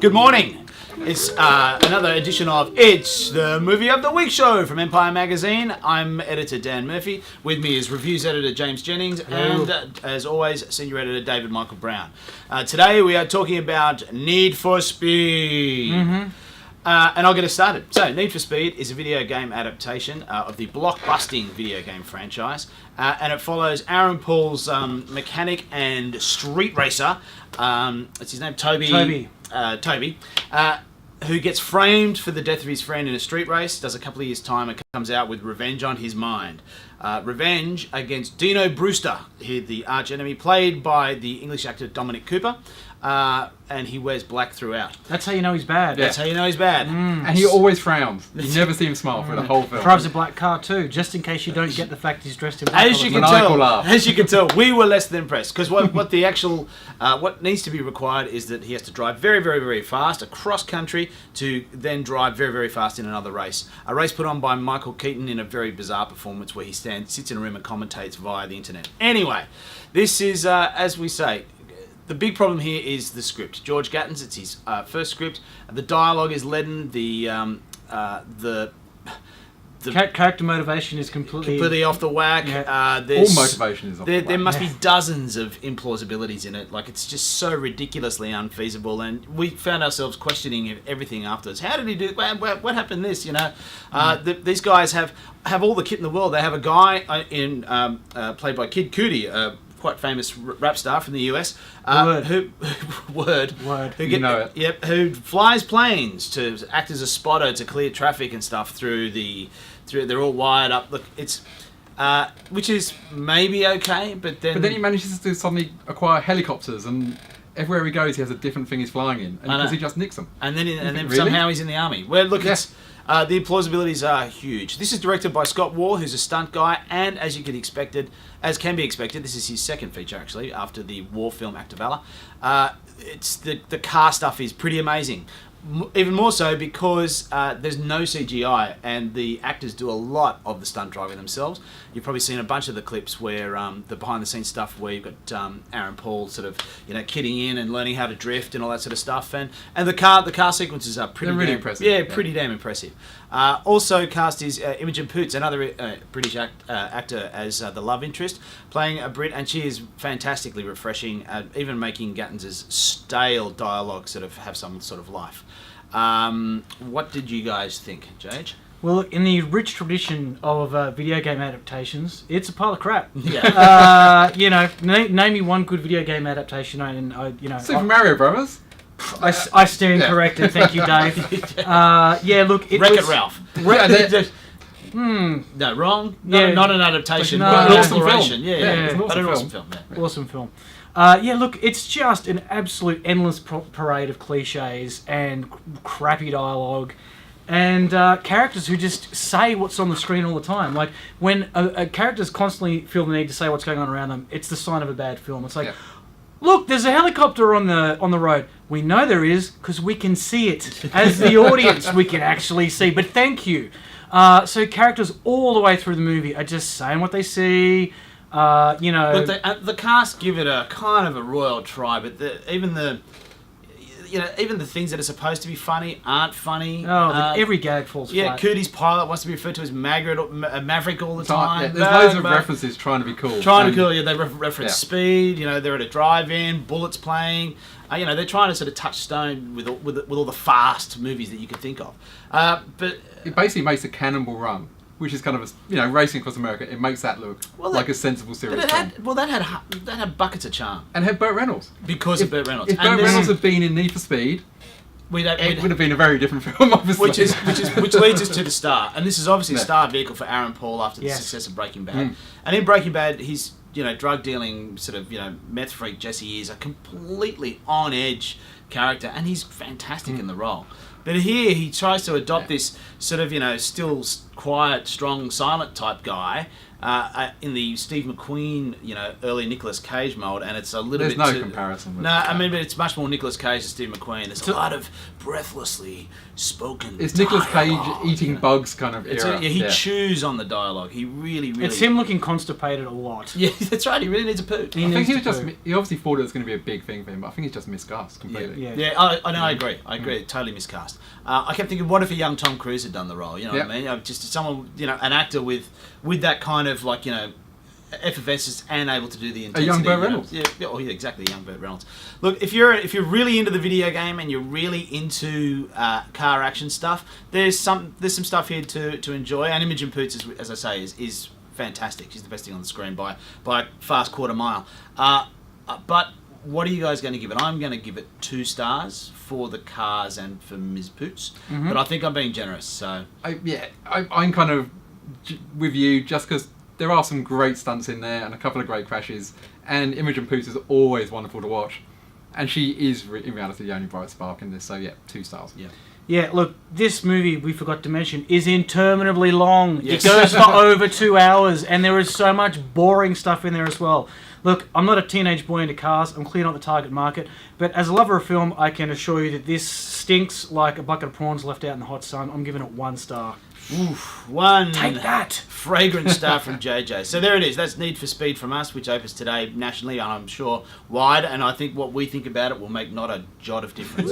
Good morning. It's another edition of It's the Movie of the Week show from Empire Magazine. I'm editor Dan Murphy. With me is reviews editor James Jennings. Hello. And as always, senior editor David Michael Brown. Today we are talking about Need for Speed. And I'll get us started. So, Need for Speed is a video game adaptation of the blockbusting video game franchise. And it follows Aaron Paul's mechanic and street racer. What's his name? Toby. Who gets framed for the death of his friend in a street race, does a couple of years' time and comes out with revenge on his mind. Revenge against Dino Brewster, the arch enemy, played by the English actor Dominic Cooper, and he wears black throughout. That's how you know he's bad. That's how you know he's bad. And he always frowns. You never see him smile for the whole film. Drives a black car too, just in case you don't get the fact he's dressed in black. As you can tell, we were less than impressed because what the actual what needs to be required is that he has to drive very, very, very fast across country to then drive very, very fast in another race. A race put on by Michael Keaton in a very bizarre performance where he sits in a room and commentates via the internet. Anyway, this is as we say. The big problem here is the script. George Gatton's, it's his first script. The dialogue is leaden. The character motivation is completely off the whack. Yeah. All motivation is off the whack. There must be dozens of implausibilities in it. Like, it's just so ridiculously unfeasible. And we found ourselves questioning everything afterwards. How did he do? What happened? This, these guys have all the kit in the world. They have a guy played by Kid Cudi, quite famous rap star from the US, who flies planes to act as a spotter to clear traffic and stuff they're all wired up. Look, it's which is maybe okay, but then he manages to suddenly acquire helicopters, and everywhere he goes he has a different thing he's flying in, and because he just nicks them. And then Really? somehow he's in the army. Well, look, Yes. the plausibilities are huge. This is directed by Scott Waugh, who's a stunt guy, and as can be expected, this is his second feature actually after the war film Act of Valor. It's the car stuff is pretty amazing. Even more so because there's no CGI and the actors do a lot of the stunt driving themselves. You've probably seen a bunch of the clips where the behind-the-scenes stuff where you've got Aaron Paul sort of kidding in and learning how to drift and all that sort of stuff. And the car sequences are pretty impressive. Yeah, pretty damn impressive. Also cast is Imogen Poots, another British actor as the love interest, playing a Brit, and she is fantastically refreshing, even making Gatton's stale dialogue sort of have some sort of life. What did you guys think, Jage? Well, in the rich tradition of video game adaptations, it's a pile of crap. Yeah. Name me one good video game adaptation, and Super Mario Brothers. I stand corrected. Thank you, Dave. Look, Wreck-It Ralph. No, wrong. No, Yeah. not an adaptation, No, but no, an it's an exploration. film. Yeah, it's an but an awesome awesome film. Yeah. Awesome film. Look, it's just an absolute endless parade of cliches and crappy dialogue and characters who just say what's on the screen all the time. Like, when a characters constantly feel the need to say what's going on around them, it's the sign of a bad film. It's like, look, there's a helicopter on the road. We know there is because we can see it. As the audience, we can actually see. But thank you. So characters all the way through the movie are just saying what they see. Look, the cast give it a kind of a royal try, but even the things that are supposed to be funny aren't funny. Every gag falls flat. Yeah, Cootie's pilot wants to be referred to as Maverick all the time. Yeah, there's loads of references trying to be cool. They reference speed. They're at a drive-in, bullets playing. They're trying to sort of touch stone with all the fast movies that you could think of. But it basically makes a Cannonball Run, which is kind of racing across America. It makes that look like a sensible serious film. That had buckets of charm And had Burt Reynolds. because of Burt Reynolds. If Burt Reynolds had been in Need for Speed, it would have been a very different film, obviously. Which leads us to the star, and this is obviously a star vehicle for Aaron Paul after the success of Breaking Bad. And in Breaking Bad, he's drug dealing sort of meth freak Jesse is a completely on edge character, and he's fantastic in the role. But here he tries to adopt this sort of still quiet, strong, silent type guy in the Steve McQueen, early Nicolas Cage mold, and it's a little There's bit. no comparison. No, I mean, but it's much more Nicolas Cage than Steve McQueen. There's a lot of breathlesslessly spoken. It's Nicolas Cage dialogue, eating bugs kind of era. He chews on the dialogue. He really. It's him looking constipated a lot. Yeah, that's right. He really needs a poo. I think he obviously thought it was going to be a big thing for him, but I think he's just miscast completely. Yeah. I know. I agree. Totally miscast. I kept thinking, what if a young Tom Cruise had done the role? You know what I mean? Just someone, an actor with that kind of effervescence and able to do the intensity. A young Burt Reynolds. Yeah, exactly, young Burt Reynolds. Look, if you're really into the video game and you're really into car action stuff, there's some stuff here to enjoy. And Imogen Poots, as I say, is fantastic. She's the best thing on the screen by fast quarter mile. But what are you guys going to give it? I'm going to give it 2 stars for the cars and for Ms. Poots. Mm-hmm. But I think I'm being generous. So I'm kind of with you just because there are some great stunts in there and a couple of great crashes. And Imogen Poots is always wonderful to watch. And she is, in reality, the only bright spark in this. So, 2 stars. Yeah. Yeah, look, this movie, we forgot to mention, is interminably long. Yes. It goes for over 2 hours, and there is so much boring stuff in there as well. Look, I'm not a teenage boy into cars. I'm clearly not the target market. But as a lover of film, I can assure you that this stinks like a bucket of prawns left out in the hot sun. I'm giving it 1 star. Oof, 1 Take that! Fragrant star from JJ. So there it is. That's Need for Speed from us, which opens today nationally and I'm sure wide. And I think what we think about it will make not a jot of difference.